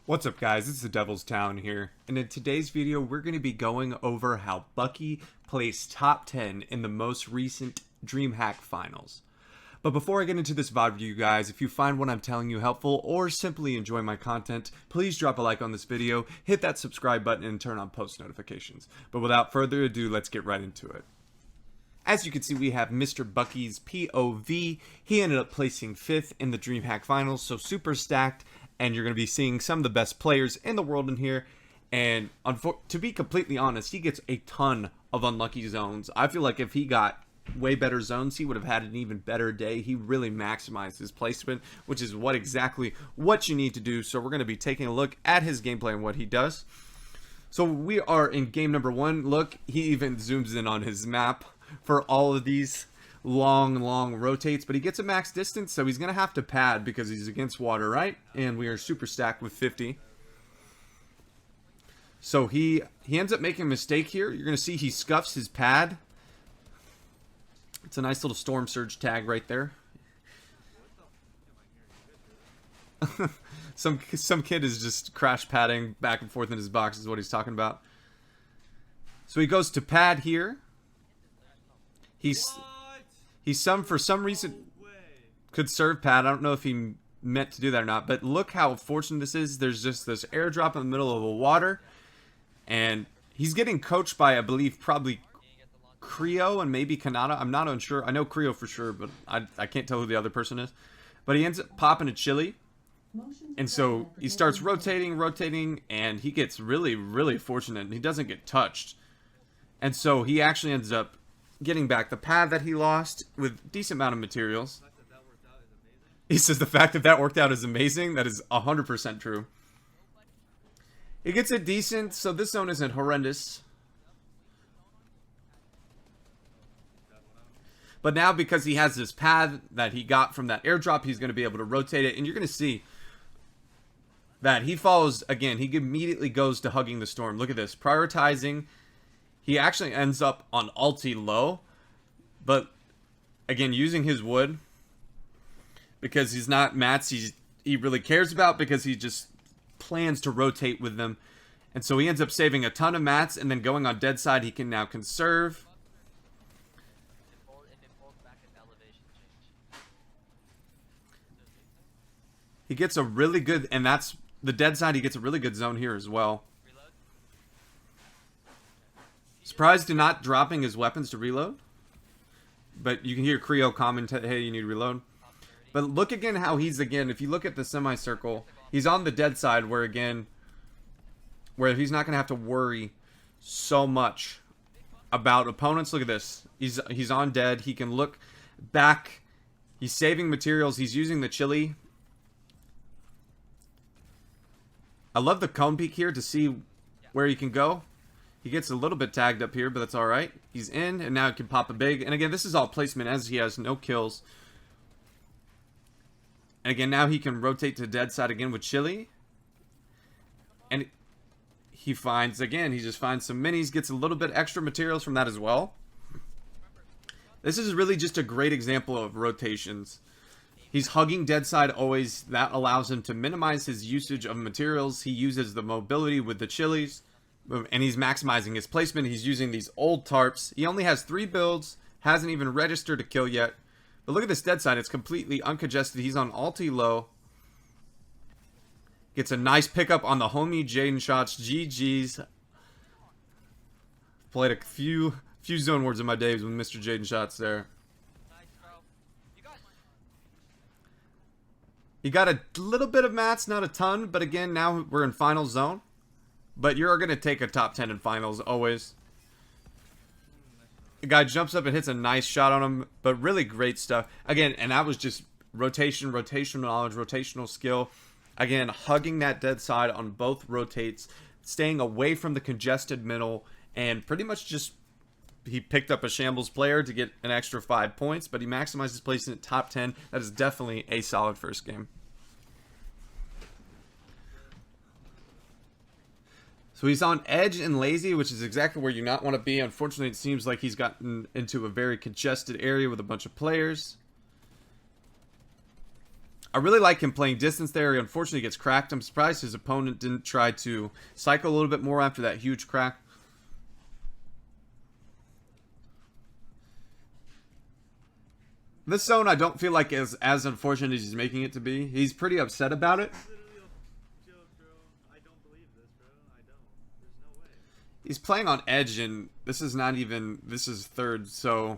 What's up guys, it's the Devil's Town here, and in today's video we're going to be going over how Bucke placed top 10 in the most recent DreamHack finals. But before I get into this VOD review guys, if you find what I'm telling you helpful or simply enjoy my content, please drop a like on this video, hit that subscribe button, and turn on post notifications. But without further ado, let's get right into it. As you can see, we have Mr. Bucke's POV. He ended up placing 5th in the DreamHack finals, so super stacked. And you're going to be seeing some of the best players in the world in here. And to be completely honest, he gets a ton of unlucky zones. I feel like if he got way better zones, he would have had an even better day. He really maximized his placement, which is exactly what you need to do. So we're going to be taking a look at his gameplay and what he does. So we are in game number 1. Look, he even zooms in on his map for all of these long rotates, but he gets a max distance, so he's gonna have to pad because he's against water, right? And we are super stacked with 50. So he ends up making a mistake here. You're gonna see he scuffs his pad. It's a nice little storm surge tag right there. some kid is just crash padding back and forth in his box is what he's talking about. So he goes to pad here. For some reason could serve pad. I don't know if he meant to do that or not, but look how fortunate this is. There's just this airdrop in the middle of the water, and he's getting coached by, I believe, probably Creo and maybe Kanata. I'm not unsure. I know Creo for sure, but I can't tell who the other person is. But he ends up popping a chili, and so he starts rotating, and he gets really fortunate, and he doesn't get touched. And so he actually ends up getting back the pad that he lost with decent amount of materials. He says the fact that worked out is amazing. That is 100% true. He gets it decent, so this zone isn't horrendous. But now because he has this pad that he got from that airdrop, he's going to be able to rotate it. And you're going to see that he follows, again, he immediately goes to hugging the storm. Look at this, prioritizing. He actually ends up on ulti low, but again, using his wood because he's not mats he really cares about, because he just plans to rotate with them. And so he ends up saving a ton of mats, and then going on dead side, he can now conserve. He gets a really good, and that's the dead side, he gets a really good zone here as well. Surprised to not dropping his weapons to reload. But you can hear Creo comment, hey, you need to reload. But look again how he's, if you look at the semicircle, he's on the dead side where he's not going to have to worry so much about opponents. Look at this. He's on dead. He can look back. He's saving materials. He's using the chili. I love the cone peak here to see where he can go. He gets a little bit tagged up here, but that's alright. He's in, and now he can pop a big. And again, this is all placement as he has no kills. And again, now he can rotate to dead side again with chili. And he finds, again, he just finds some minis, gets a little bit extra materials from that as well. This is really just a great example of rotations. He's hugging dead side always. That allows him to minimize his usage of materials. He uses the mobility with the chilies. And he's maximizing his placement. He's using these old tarps. He only has 3 builds. Hasn't even registered a kill yet. But look at this dead side. It's completely uncongested. He's on ulti low. Gets a nice pickup on the homie Jaden shots. GG's. Played a few zone wars in my days with Mr. Jaden shots there. He got a little bit of mats, not a ton. But again, now we're in final zone. But you're going to take a top 10 in finals, always. The guy jumps up and hits a nice shot on him, but really great stuff. Again, and that was just rotational knowledge, rotational skill. Again, hugging that dead side on both rotates, staying away from the congested middle, and pretty much just, he picked up a shambles player to get an extra 5 points, but he maximized his place in the top 10. That is definitely a solid first game. So he's on edge and lazy, which is exactly where you not want to be. Unfortunately, it seems like he's gotten into a very congested area with a bunch of players. I really like him playing distance there. He unfortunately gets cracked. I'm surprised his opponent didn't try to cycle a little bit more after that huge crack. This zone I don't feel like is as unfortunate as he's making it to be. He's pretty upset about it. He's playing on edge, and this is not even... This is third, so...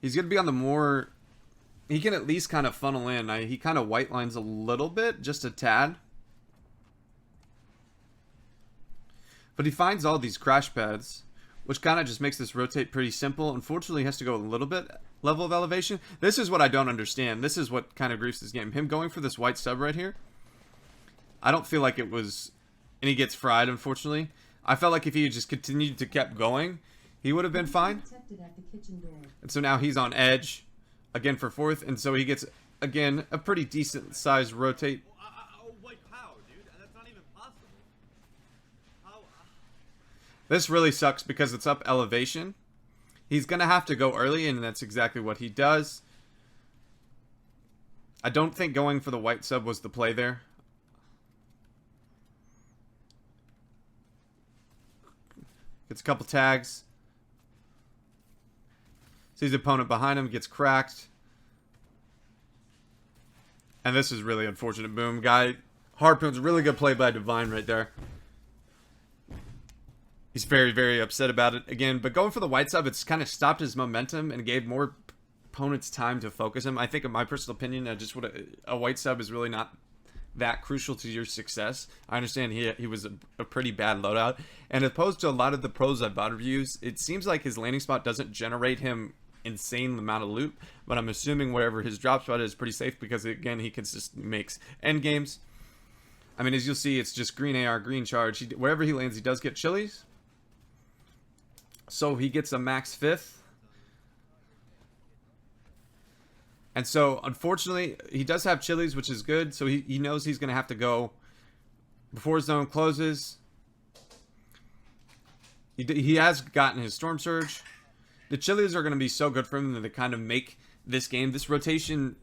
He's going to be on the more... He can at least kind of funnel in. He kind of white lines a little bit, just a tad. But he finds all these crash pads, which kind of just makes this rotate pretty simple. Unfortunately, he has to go a little bit level of elevation. This is what I don't understand. This is what kind of griefs this game. Him going for this white sub right here. I don't feel like it was... And he gets fried, unfortunately. I felt like if he had just continued to kept going, he would have been fine. And so now he's on edge again for fourth, and so he gets again a pretty decent sized rotate. Like how, dude? That's not even possible. How? This really sucks because it's up elevation. He's gonna have to go early, and that's exactly what he does. I don't think going for the white sub was the play there. Gets a couple tags. Sees the opponent behind him, gets cracked. And this is really unfortunate. Boom, guy. Harpoon's really good play by Divine right there. He's very, very upset about it again. But going for the white sub, it's kind of stopped his momentum and gave more opponents time to focus him. I think, in my personal opinion, a white sub is really not that crucial to your success. I understand he was a pretty bad loadout, and opposed to a lot of the pros I've bought reviews, it seems like his landing spot doesn't generate him insane amount of loot, but I'm assuming wherever his drop spot is pretty safe because again he consistently makes end games. I mean, as you'll see, it's just green AR, green charge. Wherever he lands, he does get chilies, so he gets a max fifth. And so, unfortunately, he does have chilies, which is good. So he knows he's going to have to go before his zone closes. He has gotten his Storm Surge. The chilies are going to be so good for him that they kind of make this game. This rotation,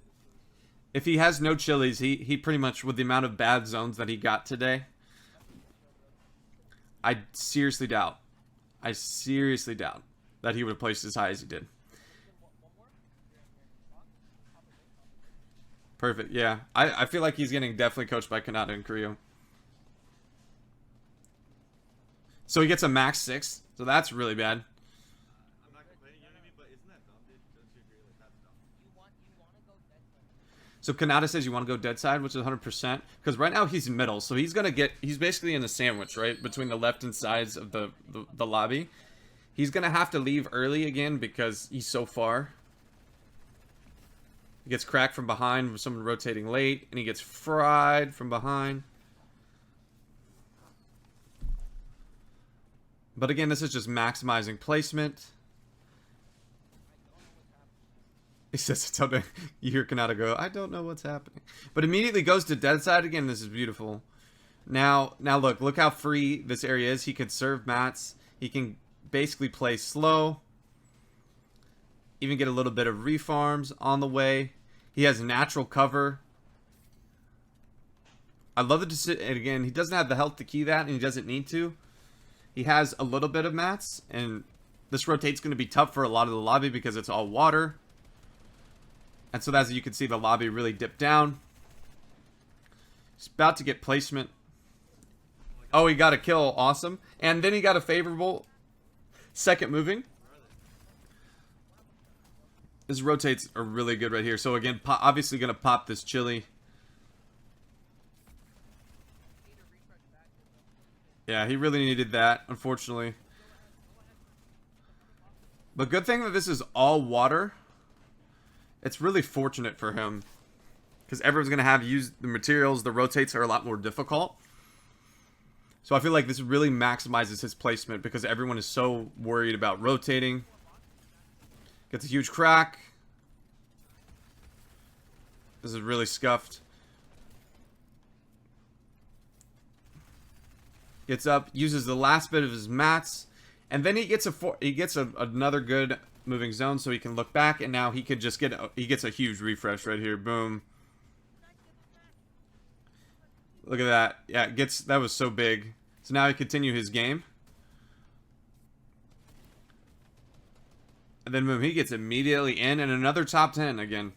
if he has no chilies, he pretty much, with the amount of bad zones that he got today, I seriously doubt that he would have placed as high as he did. Perfect, yeah. I feel like he's getting definitely coached by Kanata and Creo. So he gets a max 6, so that's really bad. I'm not complaining, you know what I mean? But isn't that dumb, dude? Don't you agree? Like, that's dumb. You want to go dead side. So Kanata says you want to go dead side, which is 100%. Because right now he's middle, so he's basically in a sandwich, right? Between the left and sides of the lobby. He's going to have to leave early again because he's so far. He gets cracked from behind with someone rotating late, and he gets fried from behind. But again, this is just maximizing placement. He says, you hear Kanata go, I don't know what's happening. But immediately goes to dead side again. This is beautiful. Now look how free this area is. He can serve mats. He can basically play slow. Even get a little bit of refarms on the way. He has natural cover. I love the decision. And again, he doesn't have the health to key that, and he doesn't need to. He has a little bit of mats, and this rotate's going to be tough for a lot of the lobby because it's all water. And so as you can see, the lobby really dipped down. He's about to get placement. Oh, he got a kill. Awesome. And then he got a favorable second moving. His rotates are really good right here. So again, obviously going to pop this chili. Yeah, he really needed that, unfortunately. But good thing that this is all water. It's really fortunate for him. Because everyone's going to have used the materials. The rotates are a lot more difficult. So I feel like this really maximizes his placement because everyone is so worried about rotating. Gets a huge crack. This is really scuffed. Gets up, uses the last bit of his mats, and then he gets another good moving zone, so he can look back, and now he could just he gets a huge refresh right here. Boom. Look at that. Yeah, that was so big. So now he continue his game. And then boom, he gets immediately in, and another top 10 again.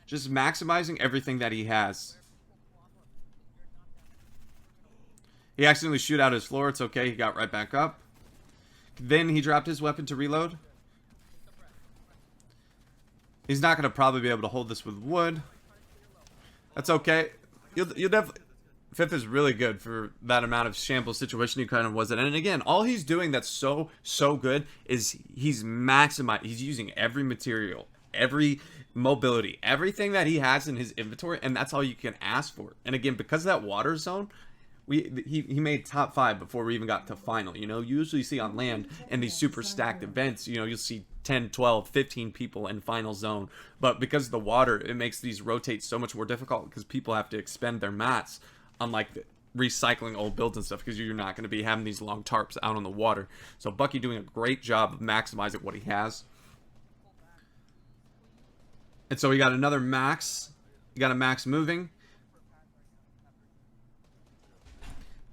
Just maximizing everything that he has. He accidentally shoot out his floor. It's okay. He got right back up. Then he dropped his weapon to reload. He's not going to probably be able to hold this with wood. That's okay. You'll definitely... Fifth is really good for that amount of shambles situation he kind of was in. And again, all he's doing that's so good is he's maximizing. He's using every material, every mobility, everything that he has in his inventory, and that's all you can ask for. And again, because of that water zone, he made top 5 before we even got to final. You know, you usually see on land in these super stacked events, you know, you'll see 10, 12, 15 people in final zone. But because of the water, it makes these rotates so much more difficult because people have to expend their mats, unlike recycling old builds and stuff, because you're not going to be having these long tarps out on the water. So Bucke doing a great job of maximizing what he has. And so we got another max. You got a max moving.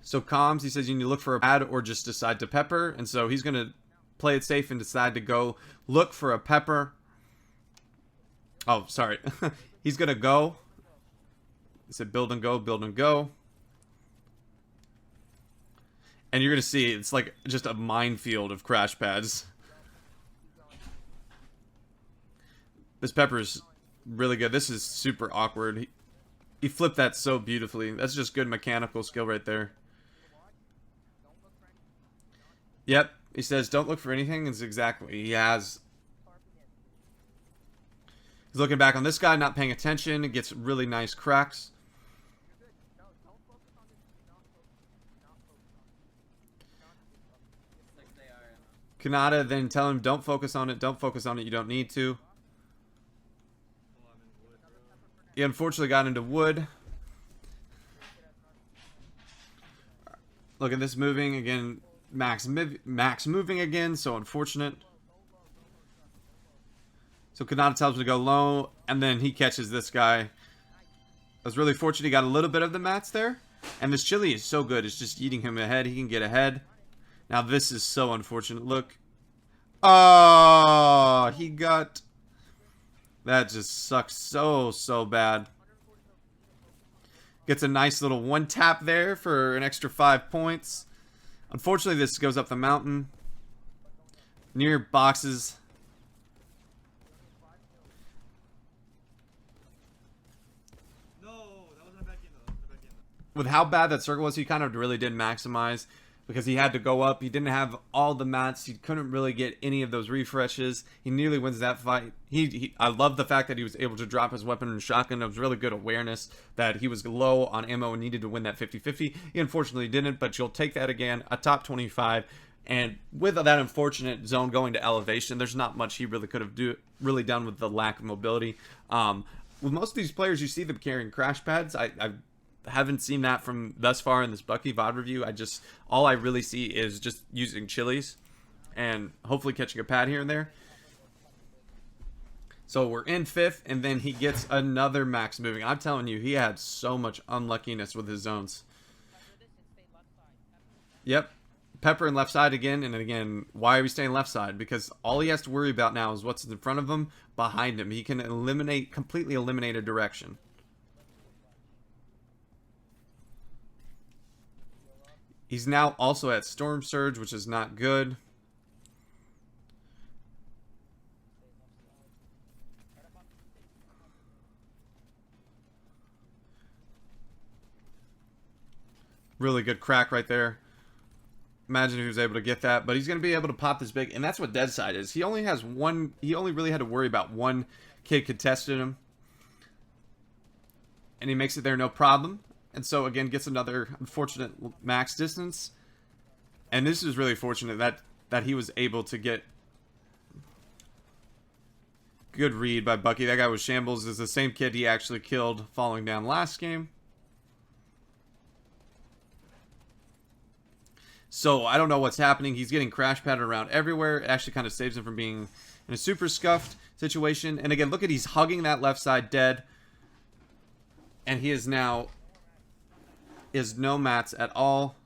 So comms, he says you need to look for a pad or just decide to pepper. And so he's going to play it safe and decide to go look for a pepper. Oh, sorry. He's going to go. He said build and go, build and go. And you're going to see it's like just a minefield of crash pads. This pepper's really good. This is super awkward. He flipped that so beautifully. That's just good mechanical skill right there. Yep. He says don't look for anything. It's exactly. He has. He's looking back on this guy, not paying attention. It gets really nice cracks. Kanata then tell him don't focus on it, don't focus on it, you don't need to. He unfortunately got into wood. Look at this moving again. Max moving again, so unfortunate. So Kanata tells him to go low, and then he catches this guy. I was really fortunate he got a little bit of the mats there. And this chili is so good, it's just eating him ahead. He can get ahead. Now this is so unfortunate. Look. Oh, he got... That just sucks so bad. Gets a nice little one tap there for an extra 5 points. Unfortunately, this goes up the mountain. Near boxes. No, that wasn't a bad game though. That wasn't a bad game though. With how bad that circle was, he kind of really did maximize. Because he had to go up. He didn't have all the mats. He couldn't really get any of those refreshes. He nearly wins that fight. I love the fact that he was able to drop his weapon and shotgun. It was really good awareness that he was low on ammo and needed to win that 50-50. He unfortunately didn't, but you'll take that again. A top 25. And with that unfortunate zone going to elevation, there's not much he really could have really done with the lack of mobility. With most of these players, you see them carrying crash pads. I haven't seen that from thus far in this Bucke VOD review. All I really see is just using chilies and hopefully catching a pad here and there. So we're in 5th, and then he gets another max moving. I'm telling you, he had so much unluckiness with his zones. Yep. Pepper and left side again, and again, why are we staying left side? Because all he has to worry about now is what's in front of him, behind him. He can completely eliminate a direction. He's now also at Storm Surge, which is not good. Really good crack right there. Imagine if he was able to get that. But he's going to be able to pop this big. And that's what Dead Side is. He only has one. He only really had to worry about one kid contesting him. And he makes it there no problem. And so, again, gets another unfortunate max distance. And this is really fortunate that he was able to get good read by Bucke. That guy was shambles. Is the same kid he actually killed falling down last game. So, I don't know what's happening. He's getting crash padded around everywhere. It actually kind of saves him from being in a super scuffed situation. And again, look at he's hugging that left side dead. And he is now is no mats at all.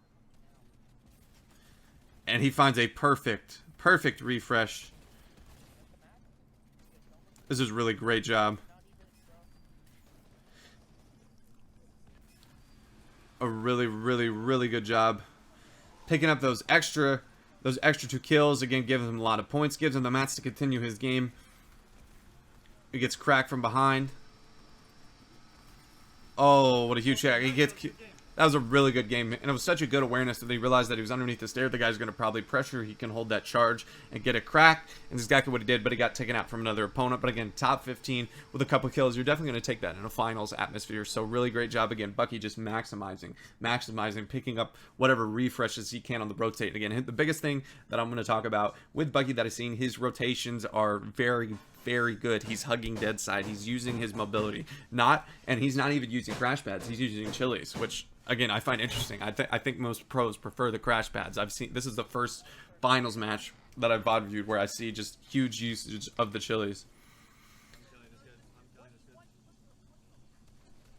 And he finds a perfect refresh. This is really great job. A really good job. Picking up those extra 2 kills. Again, gives him a lot of points. Gives him the mats to continue his game. He gets cracked from behind. Oh, what a huge check. He gets... That was a really good game, and it was such a good awareness that he realized that he was underneath the stair. The guy's going to probably pressure. He can hold that charge and get it cracked, and that's exactly what he did, but he got taken out from another opponent. But again, top 15 with a couple kills. You're definitely going to take that in a finals atmosphere, so really great job. Again, Bucke just maximizing, picking up whatever refreshes he can on the rotate. Again, the biggest thing that I'm going to talk about with Bucke that I've seen, his rotations are very good. He's hugging dead side. He's using his mobility. And he's not even using crash pads. He's using chilies, which... Again, I find interesting. I think most pros prefer the crash pads. This is the first finals match that I've VOD viewed where I see just huge usage of the chilies.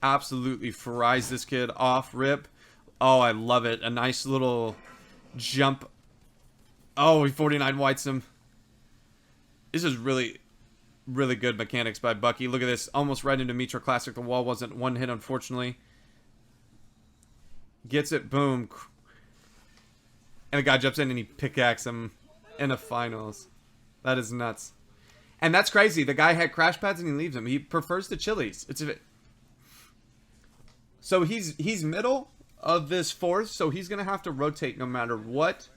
Absolutely fries this kid off rip. Oh, I love it. A nice little jump. Oh, he 49 whites him. This is really good mechanics by Bucke. Look at this. Almost right into Mitra Classic. The wall wasn't one hit, unfortunately. Gets it, boom. And the guy jumps in and he pickaxes him in the finals. That is nuts. And that's crazy. The guy had crash pads and he leaves them. He prefers the chilies. So he's middle of this fourth, so he's going to have to rotate no matter what.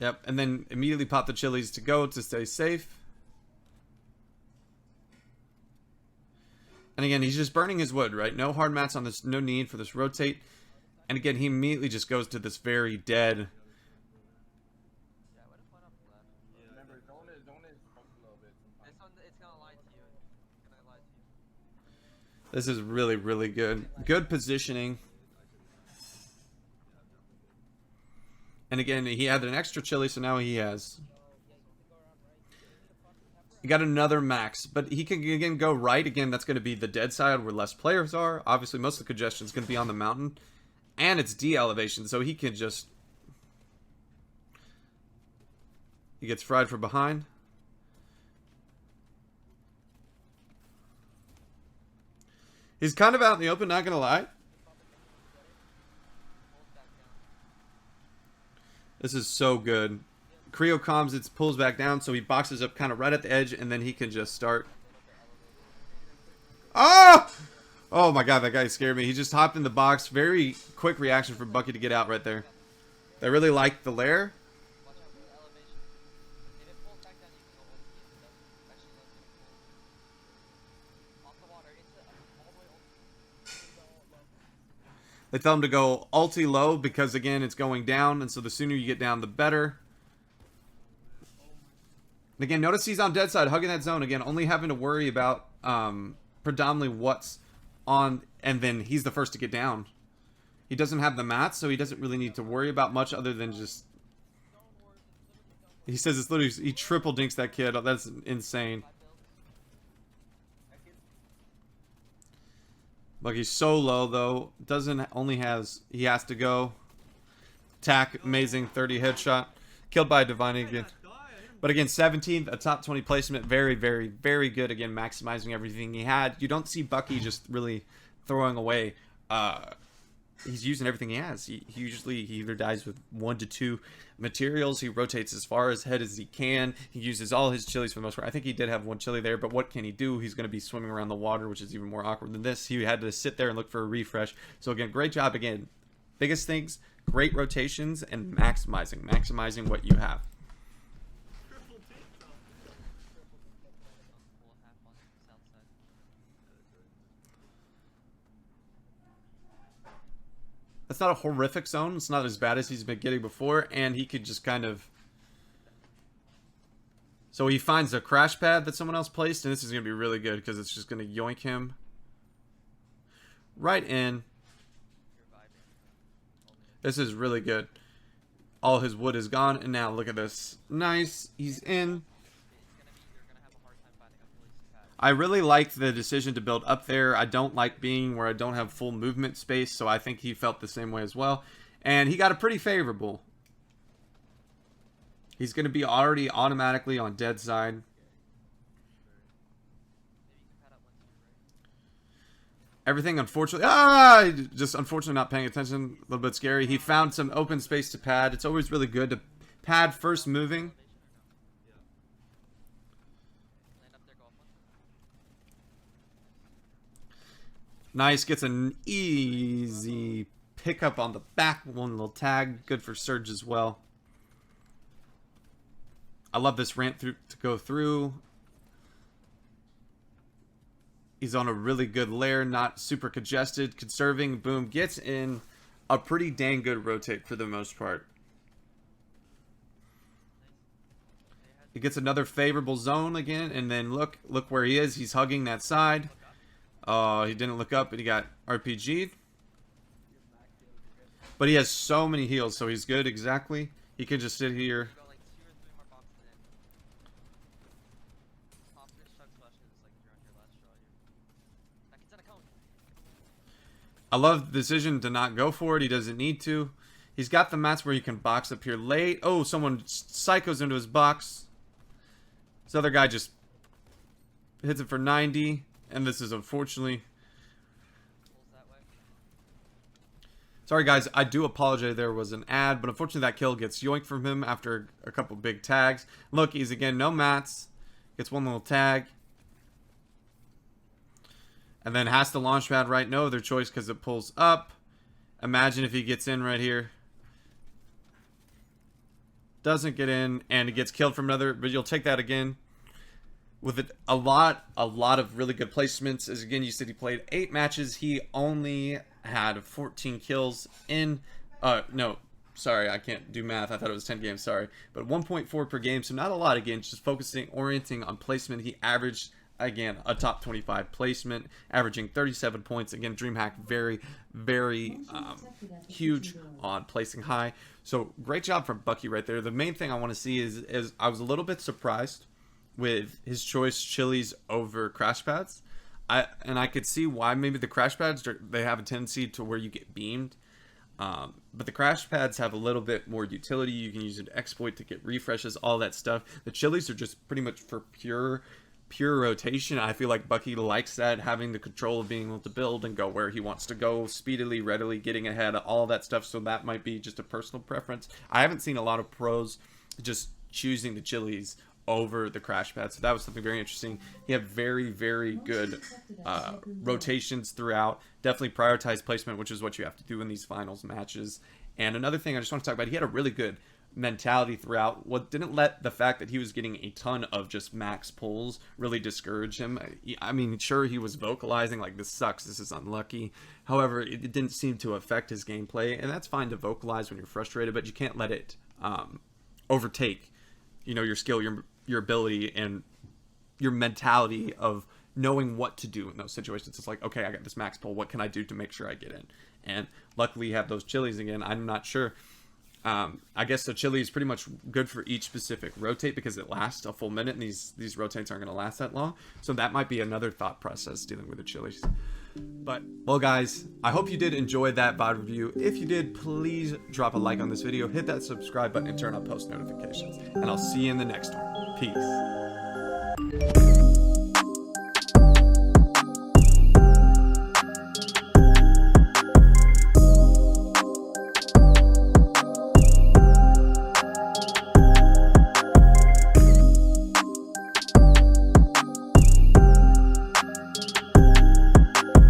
Yep, and then immediately pop the chilies to go to stay safe. And again, he's just burning his wood, right? No hard mats on this, no need for this rotate. And again, he immediately just goes to this very dead. Remember, don't it smoke a little bit sometimes. It's gonna lie to you. It's gonna lie to you. This is really good. Good positioning. And again, he had an extra chili, so now he has... He got another max, but he can again go right. Again, that's going to be the dead side where less players are. Obviously, most of the congestion is going to be on the mountain. And it's D-elevation, so he can just... He gets fried from behind. He's kind of out in the open, not going to lie. This is so good. Creo calms it, pulls back down, so he boxes up kind of right at the edge, and then he can just start. Ah! Oh my god, that guy scared me. He just hopped in the box. Very quick reaction from Bucke to get out right there. They really liked the lair. Watch out for the elevation. If it pulls back down, you can go OT. If it doesn't, actually that's gonna pull off the water into all the way over. They tell him to go ulti low because, again, it's going down, and so the sooner you get down, the better. And again, notice he's on dead side, hugging that zone. Again, only having to worry about predominantly what's on, and then he's the first to get down. He doesn't have the mats, so he doesn't really need to worry about much other than just... He says it's literally... He triple dinks that kid. That's insane. Like, he's so low, though. Doesn't... Only has... He has to go. Attack. Amazing. 30 headshot. Killed by a Divine again. But again, 17th, a top 20 placement. Very good. Again, maximizing everything he had. You don't see Bucke just really throwing away. He's using everything he has. He either dies with 1 to 2 materials. He rotates as far ahead as he can. He uses all his chilies for the most part. I think he did have 1 chili there, but what can he do? He's going to be swimming around the water, which is even more awkward than this. He had to sit there and look for a refresh. So again, great job. Again, biggest things, great rotations, and maximizing what you have. That's not a horrific zone. It's not as bad as he's been getting before, and he could just kind of... So he finds a crash pad that someone else placed, and this is going to be really good because it's just going to yoink him right in. This is really good. All his wood is gone, and now look at this. Nice. He's in. I really like the decision to build up there. I don't like being where I don't have full movement space, so I think he felt the same way as well. And he got a pretty favorable. He's going to be already automatically on dead side. Everything, unfortunately, just unfortunately not paying attention. A little bit scary. He found some open space to pad. It's always really good to pad first moving. Nice, gets an easy pickup on the back. One little tag, good for Surge as well. I love this ramp to go through. He's on a really good layer, not super congested, conserving. Boom, gets in a pretty dang good rotate for the most part. He gets another favorable zone again, and then look where he is. He's hugging that side. He didn't look up, but he got RPG'd. But he has so many heals, so he's good. Exactly. He can just sit here. I love the decision to not go for it. He doesn't need to. He's got the mats where you can box up here late. Oh, someone psychos into his box. This other guy just hits it for 90. And this is unfortunately... Sorry guys, I do apologize there was an ad, but unfortunately that kill gets yoinked from him after a couple big tags. Look, he's again no mats. Gets one little tag. And then has to launch pad right. No other choice because it pulls up. Imagine if he gets in right here. Doesn't get in, and he gets killed from another, but you'll take that again. With it, a lot of really good placements. As again, you said he played 8 matches. He only had 14 kills in... no, sorry, I can't do math. I thought it was 10 games, sorry. But 1.4 per game, so not a lot again. Just orienting on placement. He averaged... Again, a top 25 placement, averaging 37 points. Again, DreamHack very, very huge on placing high. So great job from Bucke right there. The main thing I want to see is I was a little bit surprised with his choice chilies over crash pads. I could see why. Maybe the crash pads, they have a tendency to where you get beamed. But the crash pads have a little bit more utility. You can use an exploit to get refreshes, all that stuff. The chilies are just pretty much for pure rotation. I feel like Bucke likes that, having the control of being able to build and go where he wants to go speedily, readily, getting ahead, all that stuff. So that might be just a personal preference. I haven't seen a lot of pros just choosing the chilies over the crash pad, so that was something very interesting. He had very, very good rotations throughout. Definitely prioritize placement, which is what you have to do in these finals matches. And another thing I just want to talk about, he had a really good mentality throughout. What didn't let the fact that he was getting a ton of just max pulls really discourage him. I mean, sure, he was vocalizing like, this sucks, this is unlucky. However, it didn't seem to affect his gameplay, and that's fine to vocalize when you're frustrated, but you can't let it overtake, your skill, your ability, and your mentality of knowing what to do in those situations. It's like, okay, I got this max pull, what can I do to make sure I get in? And luckily you have those chilies again. I'm not sure. I guess the chili is pretty much good for each specific rotate because it lasts a full minute, and these rotates aren't going to last that long. So that might be another thought process dealing with the chilies. But, well guys, I hope you did enjoy that VOD review. If you did, please drop a like on this video, hit that subscribe button, and turn on post notifications. And I'll see you in the next one. Peace.